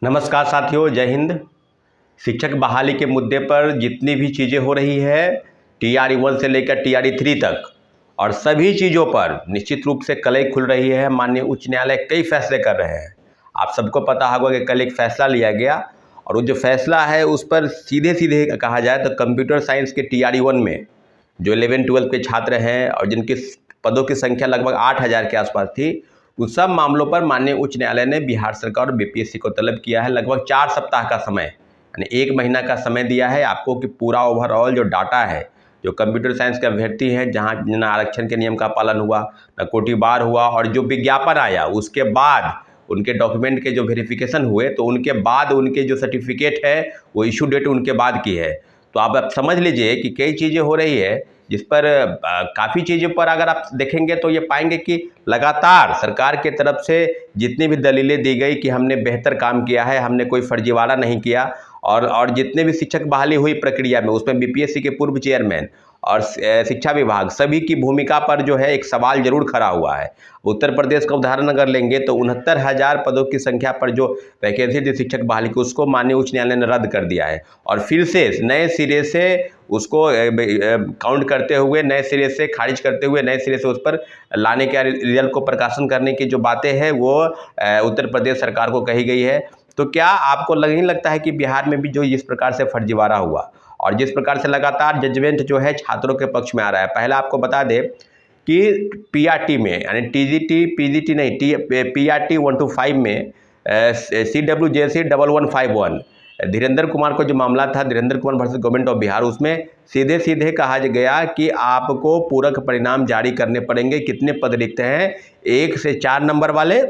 नमस्कार साथियों, जय हिंद। शिक्षक बहाली के मुद्दे पर जितनी भी चीज़ें हो रही है TRE 1 से लेकर TRE 3 तक, और सभी चीज़ों पर निश्चित रूप से कलई खुल रही है। माननीय उच्च न्यायालय कई फैसले कर रहे हैं। आप सबको पता होगा कि कल एक फैसला लिया गया, और वो जो फैसला है उस पर सीधे सीधे कहा जाए तो कंप्यूटर साइंस के TRE 1 में जो 11-12 के छात्र हैं और जिनके पदों की संख्या लगभग 8,000 के आसपास थी, उन सब मामलों पर माननीय उच्च न्यायालय ने बिहार सरकार और BPSC को तलब किया है। लगभग 4 सप्ताह का समय, यानी 1 महीना का समय दिया है आपको कि पूरा ओवरऑल जो डाटा है, जो कंप्यूटर साइंस के अभ्यर्थी हैं, जहाँ न आरक्षण के नियम का पालन हुआ, न कोटिबार हुआ, और जो विज्ञापन आया उसके बाद उनके डॉक्यूमेंट के जो वेरिफिकेशन हुए, तो उनके बाद उनके जो सर्टिफिकेट है वो इशू डेट उनके बाद की है। तो आप समझ लीजिए कि कई चीज़ें हो रही है जिस पर काफ़ी चीज़ों पर अगर आप देखेंगे तो ये पाएंगे कि लगातार सरकार के तरफ से जितनी भी दलीलें दी गई कि हमने बेहतर काम किया है, हमने कोई फर्जीवाड़ा नहीं किया, और जितने भी शिक्षक बहाली हुई प्रक्रिया में उसमें BPSC के पूर्व चेयरमैन और शिक्षा विभाग सभी की भूमिका पर जो है एक सवाल जरूर खड़ा हुआ है। उत्तर प्रदेश का उदाहरण अगर लेंगे तो 69,000 पदों की संख्या पर जो वैकेंसी थी शिक्षक बहाली की, उसको माननीय उच्च न्यायालय ने रद्द कर दिया है, और फिर से नए सिरे से उसको काउंट करते हुए, नए सिरे से खारिज करते हुए, नए सिरे से उस पर लाने के रिजल्ट को प्रकाशन करने की जो बातें हैं वो उत्तर प्रदेश सरकार को कही गई है। तो क्या आपको नहीं लगता है कि बिहार में भी जो इस प्रकार से फर्जीवाड़ा हुआ और जिस प्रकार से लगातार जजमेंट जो है छात्रों के पक्ष में आ रहा है? पहला आपको बता दें कि PRT में, यानी TGT PGT नहीं, PRT 1 to 5 में CWJC 1151 धीरेन्द्र कुमार को जो मामला था, Dhirendra Kumar versus government of Bihar, उसमें सीधे सीधे कहा गया कि आपको पूरक परिणाम जारी करने पड़ेंगे। कितने पद रिक्त हैं? 1 से 4 नंबर वाले,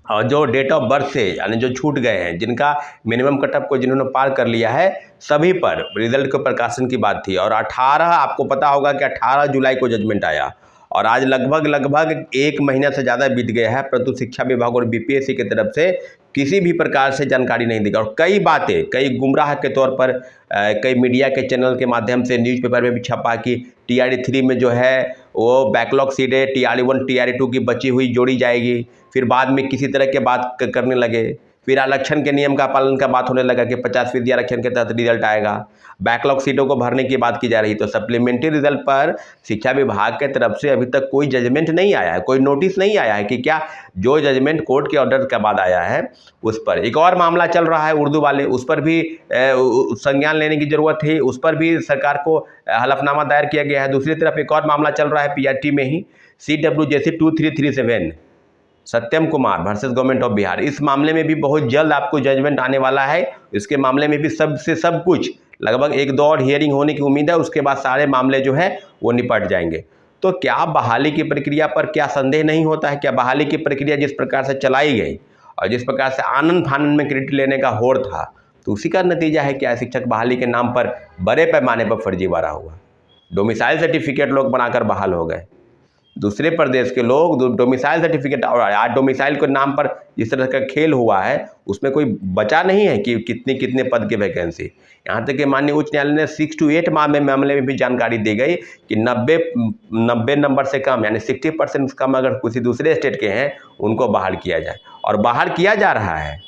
और जो डेट ऑफ बर्थ से, यानी जो छूट गए हैं, जिनका मिनिमम कटअप को जिन्होंने पार कर लिया है, सभी पर रिजल्ट के प्रकाशन की बात थी। और 18, आपको पता होगा कि 18 जुलाई को जजमेंट आया, और आज लगभग 1 महीना से ज़्यादा बीत गया है, परंतु शिक्षा विभाग और BPSC की तरफ से किसी भी प्रकार से जानकारी नहीं दी गई। और कई बातें, कई गुमराह के तौर पर कई मीडिया के चैनल के माध्यम से न्यूज़पेपर में भी छपा कि TRE 3 में जो है वो बैकलॉग सीटें TRE 1 TRE 2 की बची हुई जोड़ी जाएगी। फिर बाद में किसी तरह के बात करने लगे, फिर आरक्षण के नियम का पालन का बात होने लगा कि 50% आरक्षण के तहत रिजल्ट आएगा, बैकलॉग सीटों को भरने की बात की जा रही। तो सप्लीमेंट्री रिजल्ट पर शिक्षा विभाग के तरफ से अभी तक कोई जजमेंट नहीं आया है, कोई नोटिस नहीं आया है कि क्या जो जजमेंट कोर्ट के ऑर्डर के बाद आया है उस पर। एक और मामला चल रहा है उर्दू वाले, उस पर भी संज्ञान लेने की जरूरत है, उस पर भी सरकार को हलफनामा दायर किया गया है। दूसरी तरफ एक और मामला चल रहा है PRT में ही, CWJC 2337 Satyam Kumar versus government of Bihar. इस मामले में भी बहुत जल्द आपको जजमेंट आने वाला है। इसके मामले में भी सब कुछ लगभग 1-2 और हियरिंग होने की उम्मीद है, उसके बाद सारे मामले जो है वो निपट जाएंगे। तो क्या बहाली की प्रक्रिया पर क्या संदेह नहीं होता है? क्या बहाली की प्रक्रिया जिस प्रकार से चलाई गई और जिस प्रकार से आनंद फानंद में क्रेडिट लेने का होड़ था, तो उसी का नतीजा है क्या शिक्षक बहाली के नाम पर बड़े पैमाने पर फर्जीवाड़ा हुआ? डोमिसाइल सर्टिफिकेट लोग बनाकर बहाल हो गए, दूसरे प्रदेश के लोग डोमिसाइल सर्टिफिकेट, और आज डोमिसाइल के नाम पर जिस तरह का खेल हुआ है उसमें कोई बचा नहीं है कि कितने पद की वैकेंसी। यहाँ तक कि माननीय उच्च न्यायालय ने 6 to 8 मामले में भी जानकारी दी गई कि 90 नंबर से कम, यानी 60% कम अगर किसी दूसरे स्टेट के हैं उनको बहाल किया जाए, और बहाल किया जा रहा है।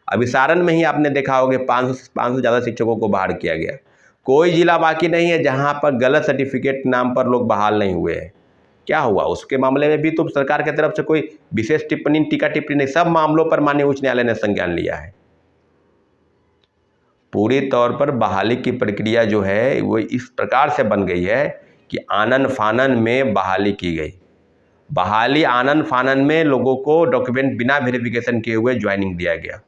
अभी सारण में ही आपने देखा होगा 500 से ज़्यादा शिक्षकों को बहाल किया गया। कोई जिला बाकी नहीं है जहाँ पर गलत सर्टिफिकेट नाम पर लोग बहाल नहीं हुए हैं। क्या हुआ उसके मामले में भी तो सरकार की तरफ से कोई विशेष टिप्पणी, टीका टिप्पणी नहीं, सब मामलों पर माननीय उच्च न्यायालय ने संज्ञान लिया है। पूरी तौर पर बहाली की प्रक्रिया जो है वो इस प्रकार से बन गई है कि आनन फानन में बहाली की गई। बहाली आनन फानन में लोगों को डॉक्यूमेंट बिना वेरिफिकेशन किए हुए ज्वाइनिंग दिया गया।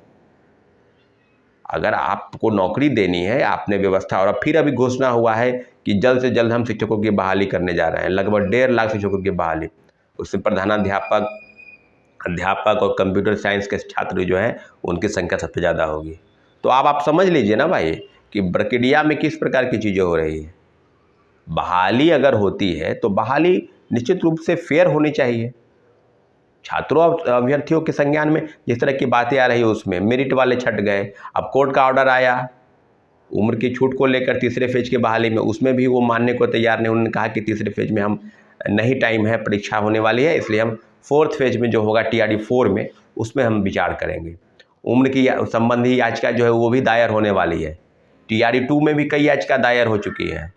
अगर आपको नौकरी देनी है, आपने व्यवस्था, और फिर अभी घोषणा हुआ है कि जल्द से जल्द हम शिक्षकों की बहाली करने जा रहे हैं, लगभग 1.5 लाख शिक्षकों की बहाली। उसमें प्रधानाध्यापक, अध्यापक और कंप्यूटर साइंस के छात्र जो हैं उनकी संख्या सबसे ज़्यादा होगी। तो आप समझ लीजिए ना भाई कि प्रक्रिया में किस प्रकार की चीज़ें हो रही है। बहाली अगर होती है तो बहाली निश्चित रूप से फेयर होनी चाहिए। छात्रों और अभ्यर्थियों के संज्ञान में जिस तरह की बातें आ रही है उसमें मेरिट वाले छट गए। अब कोर्ट का ऑर्डर आया उम्र की छूट को लेकर तीसरे फेज की बहाली में, उसमें भी वो मानने को तैयार नहीं। उन्होंने कहा कि तीसरे फेज में हम नहीं, टाइम है, परीक्षा होने वाली है, इसलिए हम 4th फेज में जो होगा TRE 4 में उसमें हम विचार करेंगे। उम्र की संबंधी याचिका जो है वो भी दायर होने वाली है। TRE 2 में भी कई याचिका दायर हो चुकी है।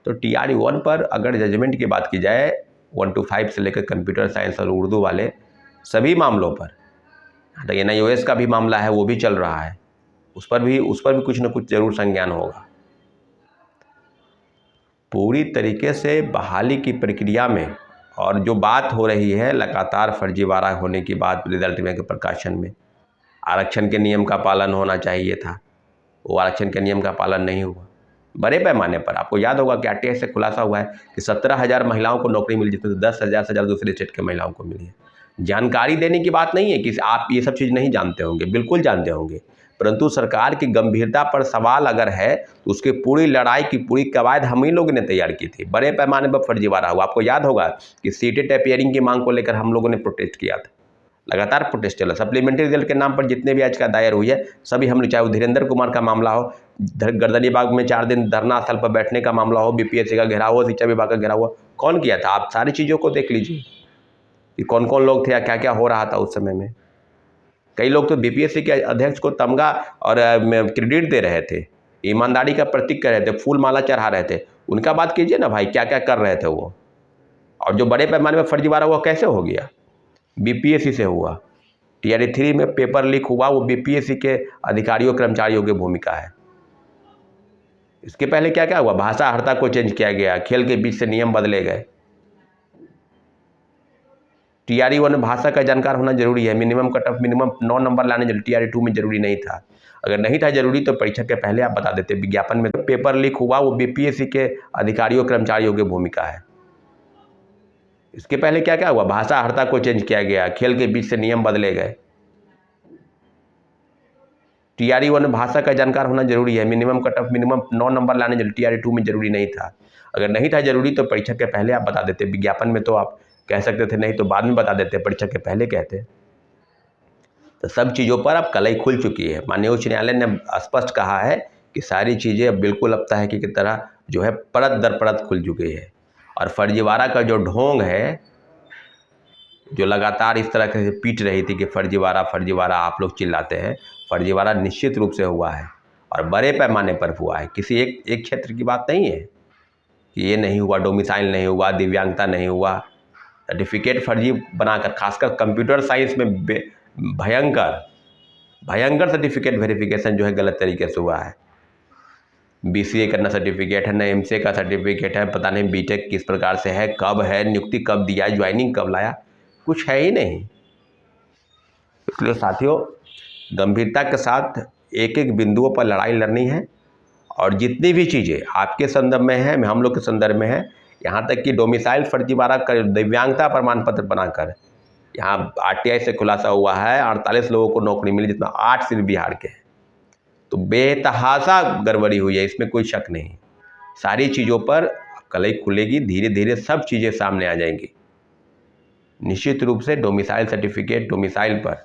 तो TRE 1 पर अगर जजमेंट की बात की जाए 1 to 5 से लेकर कंप्यूटर साइंस और उर्दू वाले सभी मामलों पर, तो NIOS का भी मामला है वो भी चल रहा है, उस पर भी कुछ न कुछ जरूर संज्ञान होगा। पूरी तरीके से बहाली की प्रक्रिया में और जो बात हो रही है लगातार फर्जीवाड़ा होने की बात रिजल्ट में के प्रकाशन में, आरक्षण के नियम का पालन होना चाहिए था, वो आरक्षण के नियम का पालन नहीं हुआ बड़े पैमाने पर। आपको याद होगा कि RTI से खुलासा हुआ है कि 17,000 महिलाओं को नौकरी मिली, जिसमें 10,000 से ज़्यादा दूसरे स्टेट के महिलाओं को मिली है। जानकारी देने की बात नहीं है कि आप ये सब चीज़ नहीं जानते होंगे, बिल्कुल जानते होंगे, परंतु सरकार की गंभीरता पर सवाल अगर है तो उसकी पूरी लड़ाई की पूरी कवायद हम ही लोगों ने तैयार की थी। बड़े पैमाने पर फर्जीवाड़ा हुआ। आपको याद होगा कि सीटेट अपियरिंग की मांग को लेकर हम लोगों ने प्रोटेस्ट किया था, लगातार प्रोटेस्ट चला। सप्लीमेंट्री रिजल्ट के नाम पर जितने भी याचिका दायर हुई है सभी हम लोग, चाहे वो धीरेन्द्र कुमार का मामला हो, गर्दनीबाग में 4 दिन धरना स्थल पर बैठने का मामला हो, BPSC का घेराव हो, शिक्षा विभाग का घेराव हुआ, कौन किया था? आप सारी चीज़ों को देख लीजिए कि कौन कौन लोग थे या क्या क्या हो रहा था उस समय में। कई लोग तो BPSC के अध्यक्ष को तमगा और क्रेडिट दे रहे थे, ईमानदारी का प्रतीक कर रहे थे, फूल माला चढ़ा रहे थे। उनका बात कीजिए ना भाई, क्या क्या कर रहे थे वो। और जो बड़े पैमाने में फर्जीवाड़ा हुआ कैसे हो गया? BPSC से हुआ। TRE 3 में पेपर लीक हुआ, वो BPSC के अधिकारियों कर्मचारियों की भूमिका है। इसके पहले क्या क्या हुआ? भाषा हर्ता को चेंज किया गया, खेल के बीच से नियम बदले गए। TRE 1 में भाषा का जानकार होना जरूरी है, minimum cut off minimum 9 number लाने जरूरी, TRE 2 में जरूरी नहीं था। अगर नहीं था जरूरी तो परीक्षा के पहले आप बता देते। विज्ञापन में पेपर लीक हुआ, वो BPSC के अधिकारियों कर्मचारियों की भूमिका है। इसके पहले क्या क्या हुआ? भाषा हर्ता को चेंज किया गया, खेल के बीच से नियम बदले गए। TRE 1 में भाषा का जानकार होना जरूरी है, minimum cut off minimum 9 number लाने जरूरी, TRE 2 में जरूरी नहीं था। अगर नहीं था जरूरी तो परीक्षा के पहले आप बता देते। विज्ञापन में तो आप कह सकते थे, नहीं तो बाद में बता देते, परीक्षा के पहले कहते। तो सब चीज़ों पर अब कलई खुल चुकी है। माननीय उच्च न्यायालय ने स्पष्ट कहा है कि सारी चीज़ें अब बिल्कुल अब तहकी की तरह जो है परत दर परत खुल चुकी है। और फर्जीवाड़ा का जो ढोंग है, जो लगातार इस तरह से पीट रही थी कि फर्जीवाड़ा फर्जीवाड़ा आप लोग चिल्लाते हैं, फर्जीवाड़ा निश्चित रूप से हुआ है और बड़े पैमाने पर हुआ है। किसी एक क्षेत्र की बात नहीं है कि ये नहीं हुआ, डोमिसाइल नहीं हुआ, दिव्यांगता नहीं हुआ, सर्टिफिकेट फर्जी बनाकर, खासकर कंप्यूटर साइंस में भयंकर सर्टिफिकेट वेरिफिकेशन जो है गलत तरीके से हुआ है। BCA का ना सर्टिफिकेट है, ना MCA का सर्टिफिकेट है, पता नहीं BTech किस प्रकार से है, कब है, नियुक्ति कब दिया, ज्वाइनिंग कब लाया, कुछ है ही नहीं। इसलिए साथियों, गंभीरता के साथ एक एक बिंदुओं पर लड़ाई लड़नी है और जितनी भी चीज़ें आपके संदर्भ में हैं, हम लोग के संदर्भ में है, यहाँ तक कि डोमिसाइल फर्जीवाड़ा कर दिव्यांगता प्रमाण पत्र बनाकर यहाँ RTI से खुलासा हुआ है 48 लोगों को नौकरी मिली, जिसमें 8 सिर्फ बिहार के हैं। तो बेतहासा गड़बड़ी हुई है, इसमें कोई शक नहीं। सारी चीज़ों पर कलई खुलेगी, धीरे धीरे सब चीज़ें सामने आ जाएंगी। निश्चित रूप से डोमिसाइल सर्टिफिकेट, डोमिसाइल पर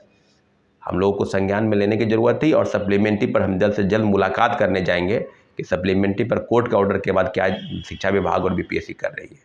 हम लोगों को संज्ञान में लेने की ज़रूरत थी और सप्लीमेंट्री पर हम जल्द से जल्द मुलाकात करने जाएंगे कि सप्लीमेंट्री पर कोर्ट के ऑर्डर के बाद क्या शिक्षा विभाग और BPSC कर रही है।